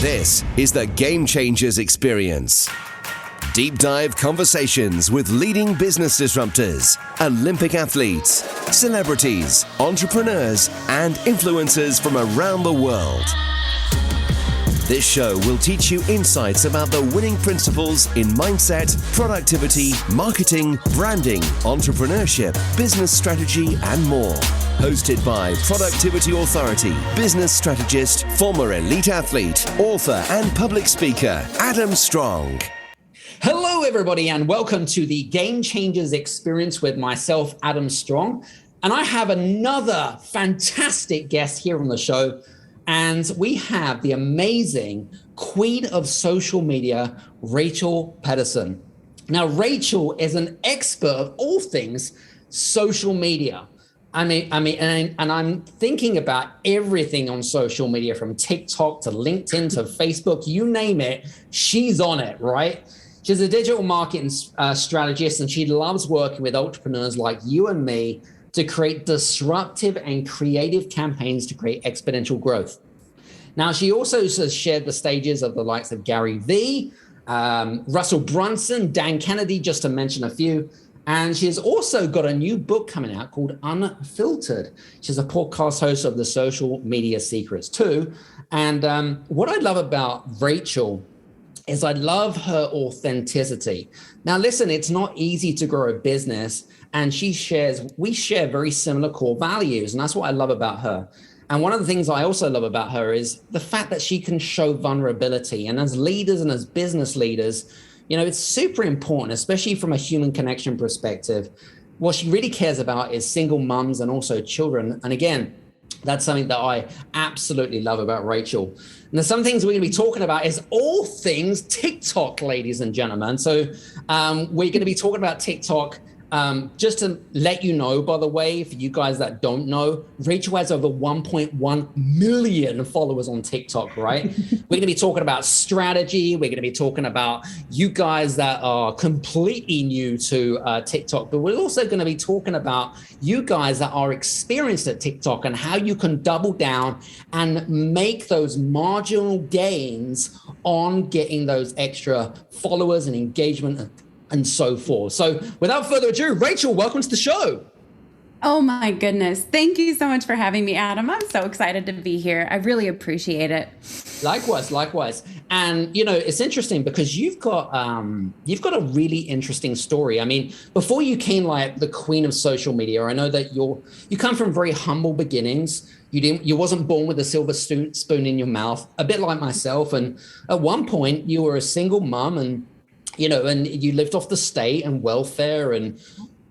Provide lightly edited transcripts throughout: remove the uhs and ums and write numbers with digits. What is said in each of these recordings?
This is the Game Changers Experience. Deep dive conversations with leading business disruptors, Olympic athletes, celebrities, entrepreneurs, and influencers from around the world. This show will teach you insights about the winning principles in mindset, productivity, marketing, branding, entrepreneurship, business strategy, and more. Hosted by Productivity Authority, business strategist, former elite athlete, author, and public speaker, Adam Strong. Hello, everybody, and welcome to the Game Changers Experience with myself, Adam Strong. And I have another fantastic guest here on the show. And we have the amazing queen of social media, Rachel Pedersen. Now, Rachel is an expert of all things social media. And I'm thinking about everything on social media, from TikTok to LinkedIn to Facebook, you name it, she's on it, right? She's a digital marketing strategist, and she loves working with entrepreneurs like you and me to create disruptive and creative campaigns to create exponential growth. Now, she also has shared the stages of the likes of Gary Vee, Russell Brunson, Dan Kennedy, just to mention a few. And she's also got a new book coming out called Unfiltered. She's a podcast host of the Social Media Secrets too. And what I love about Rachel is I love her authenticity. Now, listen, it's not easy to grow a business, and we share very similar core values. And that's what I love about her. And one of the things I also love about her is the fact that she can show vulnerability. And as leaders and as business leaders, you know, it's super important, especially from a human connection perspective. What she really cares about is single mums and also children. And again, that's something that I absolutely love about Rachel. And there's some things we're going to be talking about is all things TikTok, ladies and gentlemen. So we're going to be talking about TikTok. Just to let you know, by the way, for you guys that don't know, Rachel has over 1.1 million followers on TikTok, right? We're going to be talking about strategy. We're going to be talking about you guys that are completely new to TikTok, but we're also going to be talking about you guys that are experienced at TikTok and how you can double down and make those marginal gains on getting those extra followers and engagement and so forth. So without further ado, Rachel, welcome to the show. Oh my goodness. Thank you so much for having me, Adam. I'm so excited to be here. I really appreciate it. Likewise. And you know, it's interesting because you've got a really interesting story. I mean, before you came like the queen of social media, I know that you come from very humble beginnings. You wasn't born with a silver spoon in your mouth, a bit like myself. And at one point you were a single mom, and you know, and you lived off the state and welfare, and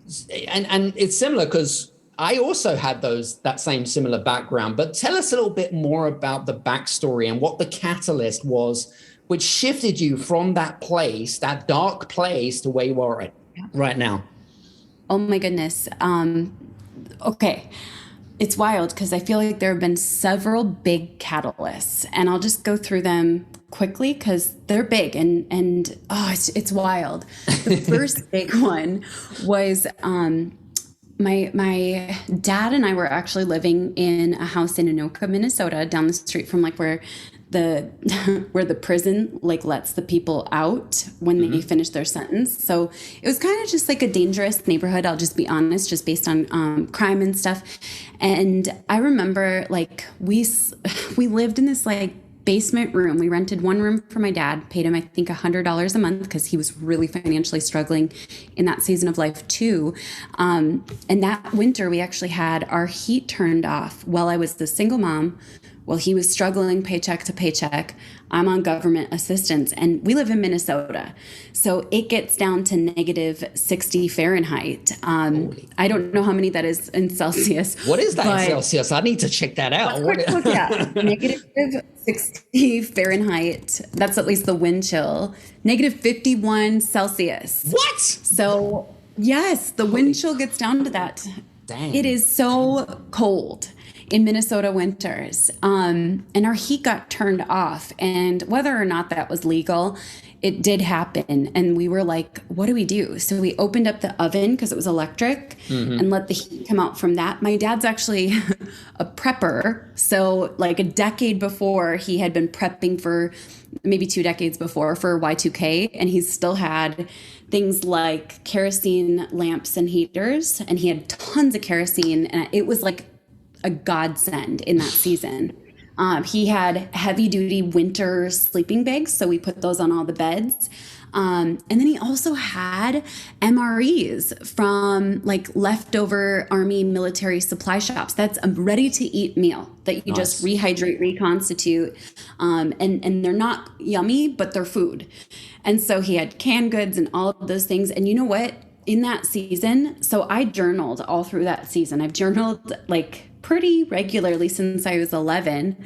it's similar because I also had that same similar background. But tell us a little bit more about the backstory and what the catalyst was, which shifted you from that place, that dark place, to where you are right now. Oh my goodness. Okay. It's wild because I feel like there have been several big catalysts, and I'll just go through them quickly because they're big and it's wild. The first big one was my dad and I were actually living in a house in Anoka, Minnesota, down the street from like where the prison like lets the people out when they finish their sentence. So it was kind of just like a dangerous neighborhood. I'll just be honest, just based on crime and stuff. And I remember like we lived in this like basement room. We rented one room for my dad, paid him, I think, $100 a month because he was really financially struggling in that season of life too. And that winter, we actually had our heat turned off while I was the single mom. Well, he was struggling paycheck to paycheck. I'm on government assistance, and we live in Minnesota. So it gets down to negative 60 Fahrenheit. I don't know how many that is in Celsius. What is that in Celsius? I need to check that out. Negative 60 Fahrenheit. That's at least the wind chill. Negative 51 Celsius. What? So yes, the wind chill gets down to that. Dang. It is so cold. in Minnesota winters. And our heat got turned off. And whether or not that was legal, it did happen. And we were like, what do we do? So we opened up the oven because it was electric and let the heat come out from that. My dad's actually a prepper. So like a decade before, he had been prepping for maybe 2 decades before for Y2K. And he still had things like kerosene lamps and heaters. And he had tons of kerosene. And it was like a godsend in that season. He had heavy duty winter sleeping bags, so we put those on all the beds. And then he also had MREs from like leftover Army military supply shops. That's a ready to eat meal that you just rehydrate, reconstitute. And they're not yummy, but they're food. And so he had canned goods and all of those things. And you know what? In that season, so I journaled all through that season. I've journaled like pretty regularly since I was 11.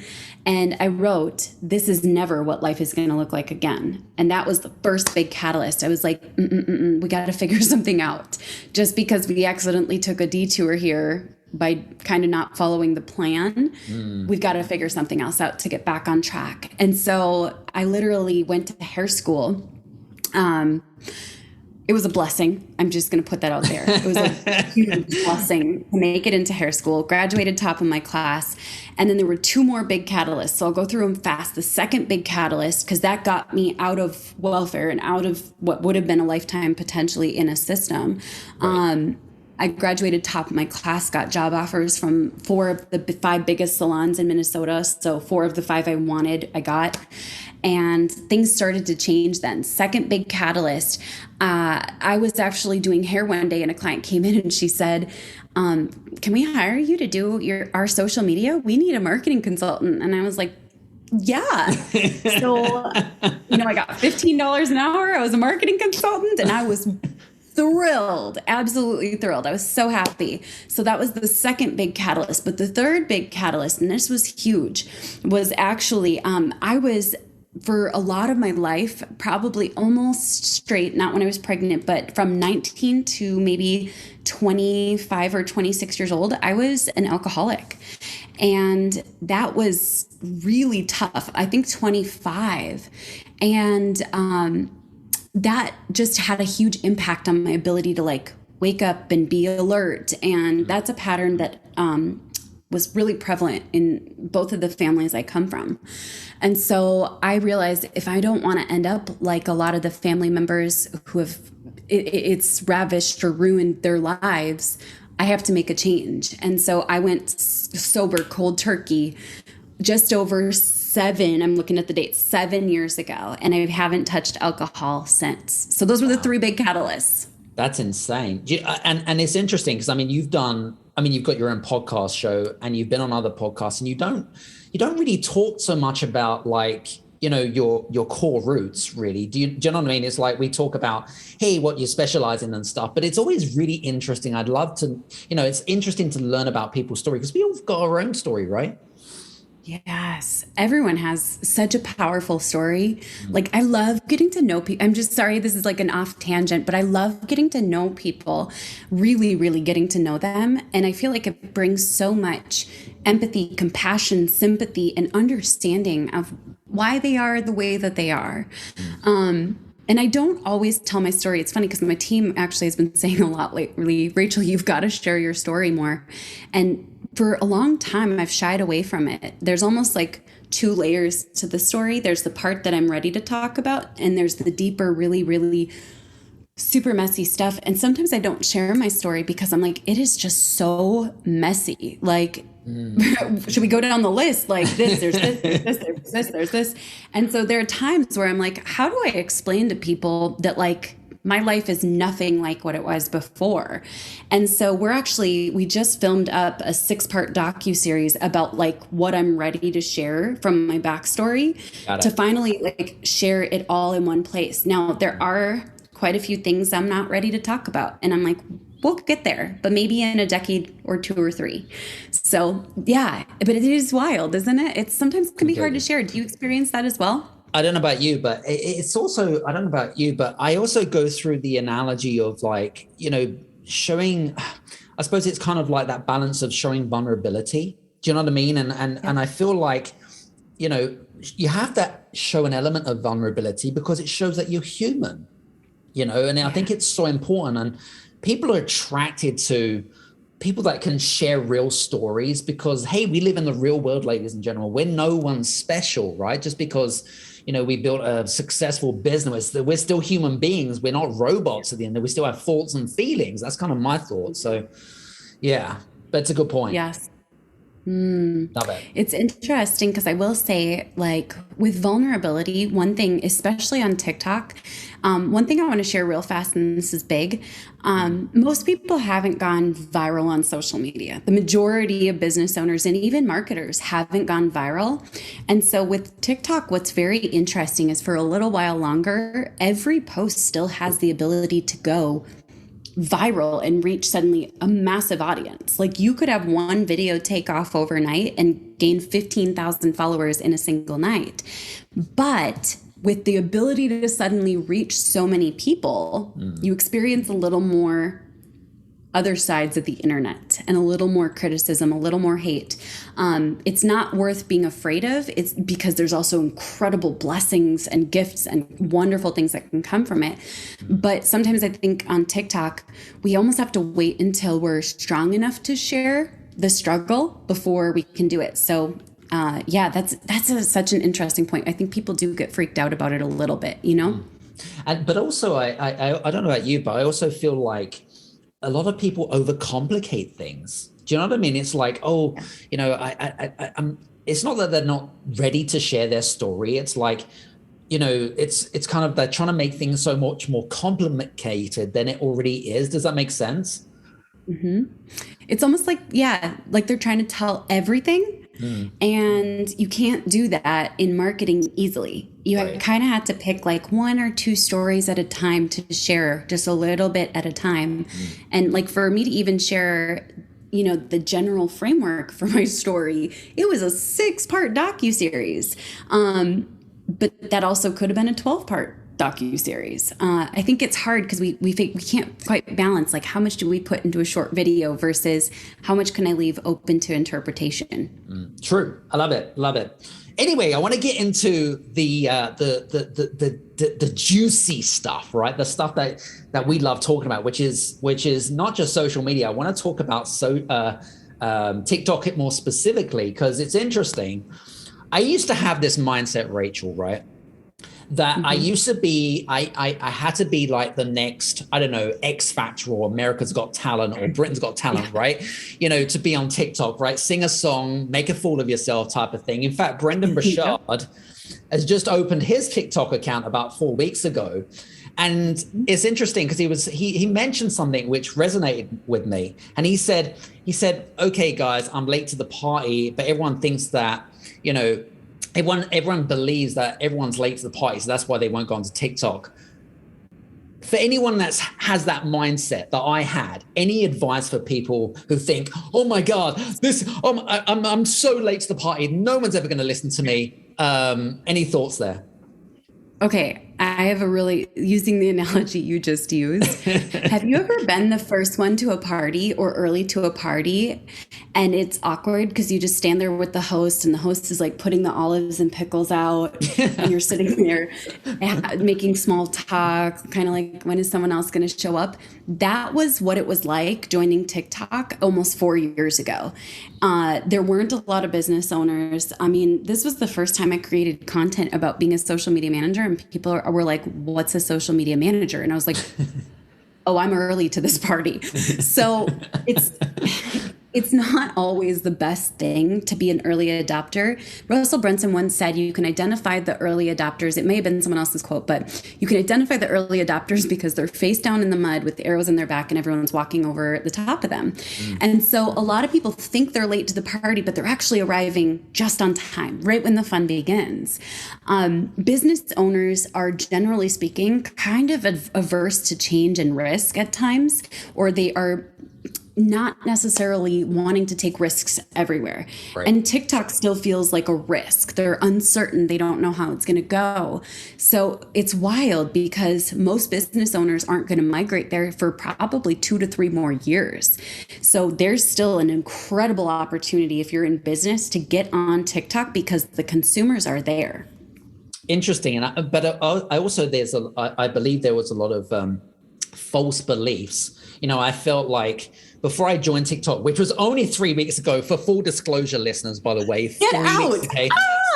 And I wrote, this is never what life is going to look like again. And that was the first big catalyst. I was like, we got to figure something out. Just because we accidentally took a detour here by kind of not following the plan, we've got to figure something else out to get back on track. And so I literally went to hair school. It was a blessing. I'm just going to put that out there. It was a huge blessing to make it into hair school, graduated top of my class. And then there were 2 more big catalysts. So I'll go through them fast. The second big catalyst, because that got me out of welfare and out of what would have been a lifetime potentially in a system. Right. I graduated top of my class, got job offers from 4 of the 5 biggest salons in Minnesota. So 4 of the 5 I wanted, I got. And things started to change then. Second big catalyst, I was actually doing hair one day and a client came in and she said, can we hire you to do our social media? We need a marketing consultant. And I was like, yeah. So, I got $15 an hour. I was a marketing consultant and I was thrilled, absolutely thrilled. I was so happy. So that was the second big catalyst. But the third big catalyst, and this was huge, was actually I was, for a lot of my life, probably almost straight, not when I was pregnant, but from 19 to maybe 25 or 26 years old, I was an alcoholic. And that was really tough. I think 25. And that just had a huge impact on my ability to like wake up and be alert. And that's a pattern that was really prevalent in both of the families I come from. And so I realized if I don't want to end up like a lot of the family members who have it's ravished or ruined their lives, I have to make a change. And so I went sober cold turkey just over 7, I'm looking at the date, 7 years ago. And I haven't touched alcohol since. So those were the 3 big catalysts. That's insane. And it's interesting because, you've got your own podcast show and you've been on other podcasts and you don't really talk so much about like, your core roots really. Do you know what I mean? It's like we talk about, hey, what you specialize in and stuff, but it's always really interesting. I'd love to, it's interesting to learn about people's story because we all got our own story, right? Yes. Everyone has such a powerful story. Like I love getting to know people. I'm just sorry, this is like an off tangent, but I love getting to know people, really, really getting to know them. And I feel like it brings so much empathy, compassion, sympathy, and understanding of why they are the way that they are. And I don't always tell my story. It's funny because my team actually has been saying a lot lately, Rachel, you've got to share your story more. And for a long time, I've shied away from it. There's almost like 2 layers to the story. There's the part that I'm ready to talk about, and there's the deeper, really, really super messy stuff. And sometimes I don't share my story because I'm like, it is just so messy. Like, should we go down the list? Like this, there's this, there's this, there's this. And so there are times where I'm like, how do I explain to people that like, my life is nothing like what it was before. And so we just filmed up a 6-part docuseries about like what I'm ready to share from my backstory to finally like share it all in one place. Now, there are quite a few things I'm not ready to talk about. And I'm like, we'll get there, but maybe in a decade or 2 or 3. So yeah, but it is wild, isn't it? It sometimes can be hard to share. Do you experience that as well? I don't know about you, but it's also, I don't know about you, but I also go through the analogy of like, showing, I suppose it's kind of like that balance of showing vulnerability Do you know what I mean? And I feel like, you know, you have to show an element of vulnerability because it shows that you're human, you know, and I think it's so important. And people are attracted to people that can share real stories because, hey, we live in the real world, ladies and gentlemen. We're no one special, right? Just because, you know, we built a successful business, we're still human beings. We're not robots at the end. We still have thoughts and feelings. That's kind of my thought. So, yeah, that's a good point. Yes. Love it. It's interesting because I will say, like, with vulnerability, one thing, especially on TikTok, one thing I want to share real fast, and this is big, most people haven't gone viral on social media. The majority of business owners and even marketers haven't gone viral. And so with TikTok, what's very interesting is for a little while longer, every post still has the ability to go viral and reach suddenly a massive audience. Like, you could have one video take off overnight and gain 15,000 followers in a single night. But with the ability to suddenly reach so many people, you experience a little more other sides of the internet and a little more criticism, a little more hate. It's not worth being afraid of. It's because there's also incredible blessings and gifts and wonderful things that can come from it. But sometimes I think on TikTok, we almost have to wait until we're strong enough to share the struggle before we can do it. So yeah, that's such an interesting point. I think people do get freaked out about it a little bit, you know? But also, I don't know about you, but I also feel like a lot of people overcomplicate things. Do you know what I mean? It's like, oh, you know, I'm. It's not that they're not ready to share their story. It's like, you know, it's kind of they're trying to make things so much more complicated than it already is. Does that make sense? Mm-hmm. It's almost like, yeah, like they're trying to tell everything. And you can't do that in marketing easily. You kind of have to pick like one or two stories at a time to share, just a little bit at a time. And like for me to even share, you know, the general framework for my story, it was a 6-part docuseries. But that also could have been a 12-part docuseries. I think it's hard because we can't quite balance, like, how much do we put into a short video versus how much can I leave open to interpretation? True. I love it. Love it. Anyway, I want to get into the juicy stuff, right? The stuff that we love talking about, which is not just social media. I want to talk about TikTok more specifically because it's interesting. I used to have this mindset, Rachel, right? That I used to be, I had to be like the next, I don't know, X Factor or America's Got Talent or Britain's Got Talent, right? You know, to be on TikTok, right? Sing a song, make a fool of yourself type of thing. In fact, Brendan Burchard has just opened his TikTok account about 4 weeks ago. And it's interesting because he mentioned something which resonated with me. And he said, okay, guys, I'm late to the party, but everyone thinks that, you know, Everyone believes that everyone's late to the party, so that's why they won't go onto TikTok. For anyone that has that mindset that I had, any advice for people who think, "Oh my God, I'm so late to the party, no one's ever going to listen to me." Any thoughts there? Okay, I have using the analogy you just used. Have you ever been the first one to a party or early to a party and it's awkward because you just stand there with the host and the host is like putting the olives and pickles out and you're sitting there making small talk, kind of like, when is someone else going to show up? That was what it was like joining TikTok almost 4 years ago. There weren't a lot of business owners. I mean, this was the first time I created content about being a social media manager, and people were like, "What's a social media manager?" And I was like, "Oh, I'm early to this party." So it's not always the best thing to be an early adopter. Russell Brunson once said you can identify the early adopters. It may have been someone else's quote, but you can identify the early adopters because they're face down in the mud with arrows in their back and everyone's walking over the top of them. And so a lot of people think they're late to the party, but they're actually arriving just on time, right when the fun begins. Business owners are, generally speaking, kind of averse to change and risk at times, or they are not necessarily wanting to take risks everywhere. Right. And TikTok still feels like a risk. They're uncertain. They don't know how it's going to go. So it's wild because most business owners aren't going to migrate there for probably 2 to 3 more years. So there's still an incredible opportunity if you're in business to get on TikTok because the consumers are there. Interesting. But I also, I believe there was a lot of false beliefs. I felt like before I joined TikTok, which was only 3 weeks ago, for full disclosure, listeners, by the way, Get 3 out. weeks, okay?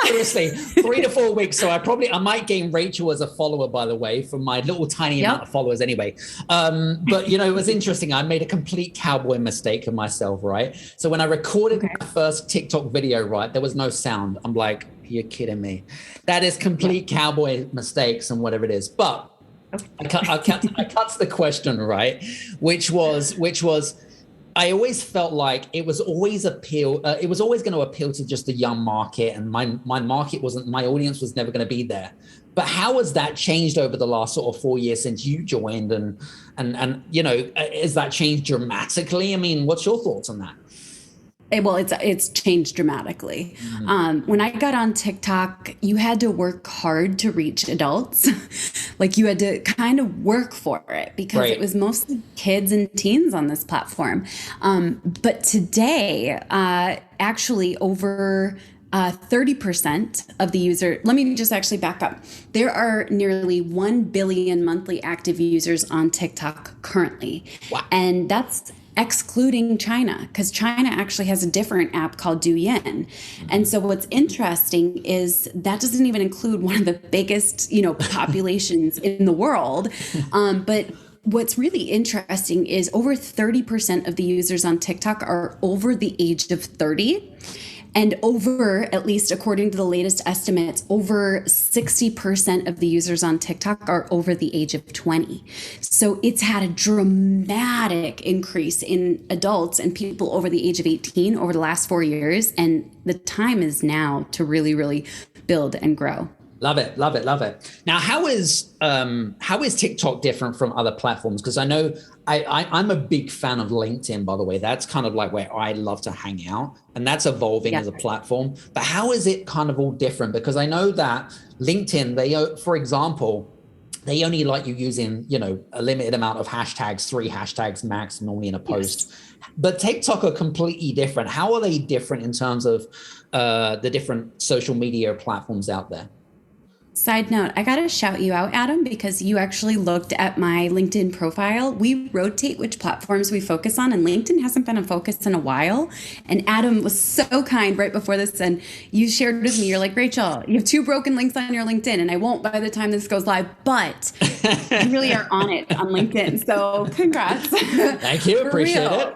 Seriously, 3 to 4 weeks. So I might gain Rachel as a follower, by the way, from my little tiny amount of followers anyway. But it was interesting. I made a complete cowboy mistake of myself, right? So when I recorded my first TikTok video, right, there was no sound. I'm like, you're kidding me. That is complete cowboy mistakes and whatever it is. But I cut to the question, right? Which was I always felt like it was always going to appeal to just the young market, and my audience was never going to be there. But how has that changed over the last sort of 4 years since you joined, and has that changed dramatically? I mean, what's your thoughts on that? Well, it's changed dramatically. When I got on TikTok, you had to work hard to reach adults. Like you had to kind of work for it because it was mostly kids and teens on this platform. But today, actually over 30% of the user, let me just actually back up. There are nearly 1 billion monthly active users on TikTok currently. Wow. And that's excluding China, because China actually has a different app called Douyin. And so what's interesting is that doesn't even include one of the biggest, populations in the world. But what's really interesting is over 30% of the users on TikTok are over the age of 30. And over, at least according to the latest estimates, over 60% of the users on TikTok are over the age of 20. So it's had a dramatic increase in adults and people over the age of 18 over the last 4 years. And the time is now to really, really build and grow. Love it, love it, love it. Now, how is TikTok different from other platforms? Because I know I'm a big fan of LinkedIn, by the way. That's kind of like where I love to hang out, and that's evolving as a platform. But how is it kind of all different? Because I know that LinkedIn, for example, they only like you using, a limited amount of hashtags, 3 hashtags max normally in a post. Yes. But TikTok are completely different. How are they different in terms of the different social media platforms out there? Side note, I got to shout you out, Adam, because you actually looked at my LinkedIn profile. We rotate which platforms we focus on, and LinkedIn hasn't been a focus in a while. And Adam was so kind right before this, and you shared with me, you're like, Rachel, you have 2 broken links on your LinkedIn, and I won't by the time this goes live, but you really are on it on LinkedIn. So congrats. Thank you. Appreciate it.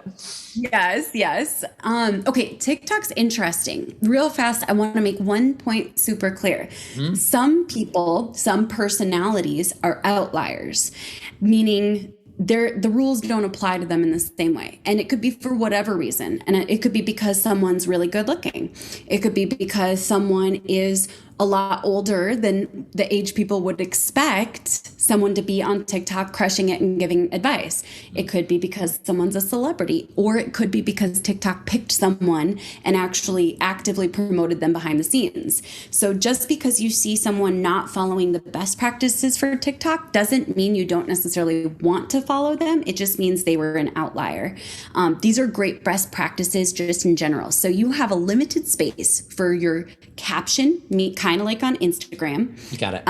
Yes. Okay, TikTok's interesting. Real fast, I want to make one point super clear. Some people, some personalities are outliers, meaning the rules don't apply to them in the same way. And it could be for whatever reason. And it could be because someone's really good looking. It could be because someone is a lot older than the age people would expect someone to be on TikTok crushing it and giving advice. It could be because someone's a celebrity, or it could be because TikTok picked someone and actually actively promoted them behind the scenes. So just because you see someone not following the best practices for TikTok doesn't mean you don't necessarily want to follow them. It just means they were an outlier. These are great best practices just in general. So you have a limited space for your caption, kind of like on Instagram. You got it.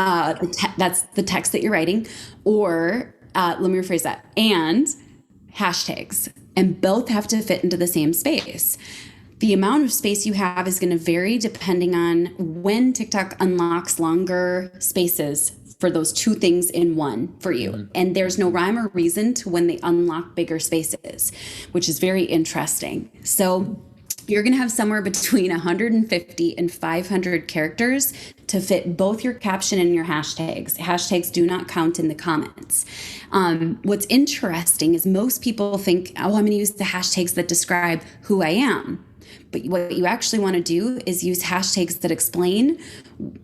That's the text that you're writing, or let me rephrase that, and hashtags, and both have to fit into the same space. The amount of space you have is going to vary depending on when TikTok unlocks longer spaces for those 2 things in one for you. And there's no rhyme or reason to when they unlock bigger spaces, which is very interesting. So you're going to have somewhere between 150 and 500 characters to fit both your caption and your hashtags. Hashtags do not count in the comments. What's interesting is most people think, oh, I'm going to use the hashtags that describe who I am. But what you actually want to do is use hashtags that explain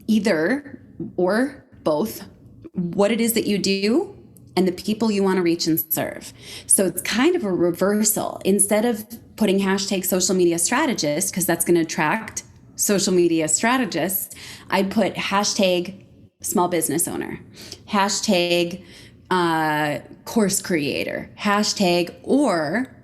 either or both what it is that you do and the people you want to reach and serve. So it's kind of a reversal. Instead of putting hashtag social media strategist, because that's going to attract social media strategists, I'd put hashtag small business owner, hashtag course creator, hashtag, or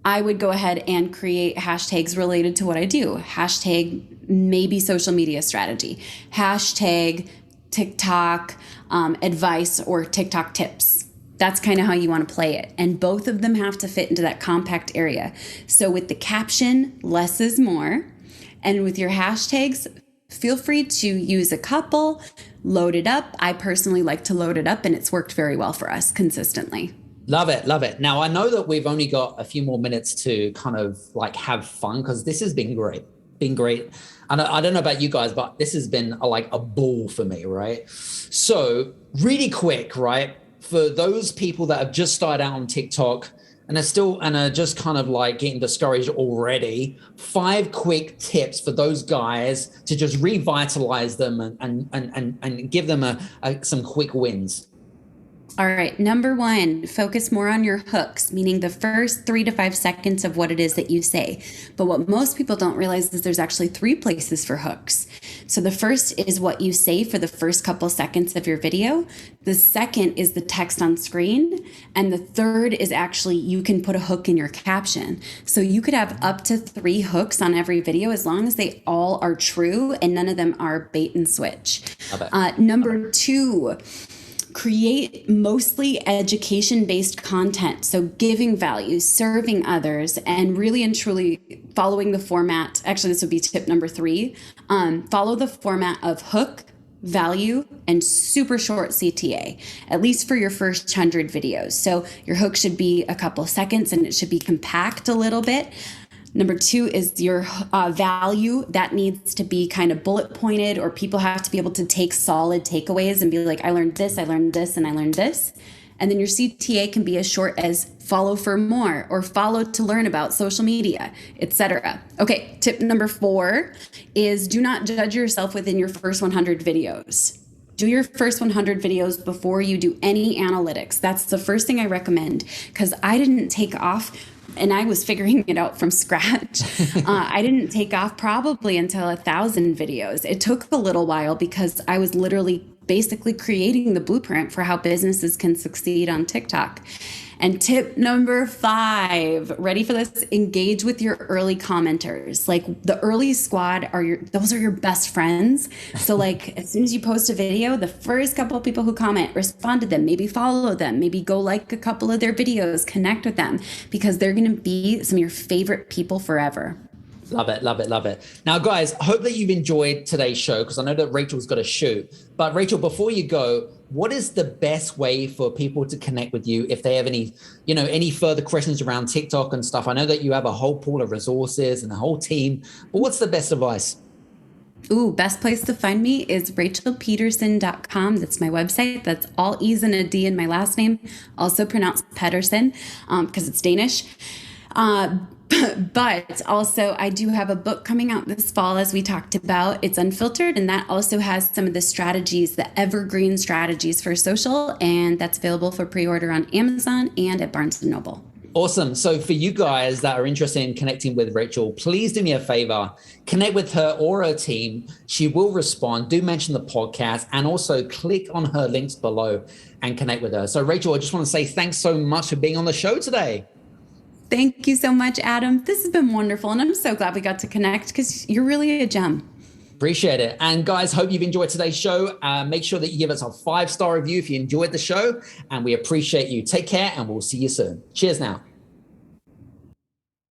I would go ahead and create hashtags related to what I do. Hashtag maybe social media strategy, hashtag TikTok advice or TikTok tips. That's kind of how you want to play it. And both of them have to fit into that compact area. So with the caption, less is more. And with your hashtags, feel free to use a couple, load it up. I personally like to load it up, and it's worked very well for us consistently. Love it. Love it. Now, I know that we've only got a few more minutes to kind of like have fun, because this has been great. And I don't know about you guys, but this has been like a ball for me, right? So really quick, right? For those people that have just started out on TikTok and are just kind of like getting discouraged already, 5 quick tips for those guys to just revitalize them and give them some quick wins. All right. Number 1, focus more on your hooks, meaning the first 3 to 5 seconds of what it is that you say. But what most people don't realize is there's actually 3 places for hooks. So the first is what you say for the first couple seconds of your video. The second is the text on screen. And the third is actually you can put a hook in your caption. So you could have up to 3 hooks on every video as long as they all are true and none of them are bait and switch. Number 2, create mostly education-based content. So giving value, serving others, and really and truly following the format. Actually, this would be tip number 3. Follow the format of hook, value, and super short CTA, at least for your first 100 videos. So your hook should be a couple seconds and it should be compact a little bit. Number 2 is your value. That needs to be kind of bullet pointed, or people have to be able to take solid takeaways and be like, I learned this, and I learned this. And then your CTA can be as short as follow for more, or follow to learn about social media, etc. Okay, tip number 4 is do not judge yourself within your first 100 videos. Do your first 100 videos before you do any analytics. That's the first thing I recommend, because I didn't take off and I was figuring it out from scratch. I didn't take off probably until 1,000 videos. It took a little while because I was literally basically creating the blueprint for how businesses can succeed on TikTok. And tip number 5, ready for this? Engage with your early commenters. Like the early squad those are your best friends. So like as soon as you post a video, the first couple of people who comment, respond to them, maybe follow them, maybe go like a couple of their videos, connect with them, because they're going to be some of your favorite people forever. Love it, love it, love it. Now, guys, I hope that you've enjoyed today's show, because I know that Rachel's got to shoot. But Rachel, before you go, what is the best way for people to connect with you if they have any further questions around TikTok and stuff? I know that you have a whole pool of resources and a whole team, but what's the best advice? Best place to find me is rachelpeterson.com. That's my website. That's all E's and a D in my last name, also pronounced Pedersen because it's Danish. But also I do have a book coming out this fall, as we talked about. It's Unfiltered, and that also has some of the strategies, the evergreen strategies for social, and that's available for pre-order on Amazon and at Barnes & Noble. Awesome. So for you guys that are interested in connecting with Rachel, please do me a favor, connect with her or her team. She will respond. Do mention the podcast, and also click on her links below and connect with her. So Rachel, I just want to say thanks so much for being on the show today. Thank you so much, Adam. This has been wonderful, and I'm so glad we got to connect because you're really a gem. Appreciate it. And guys, hope you've enjoyed today's show. Make sure that you give us a 5-star review if you enjoyed the show, and we appreciate you. Take care, and we'll see you soon. Cheers now.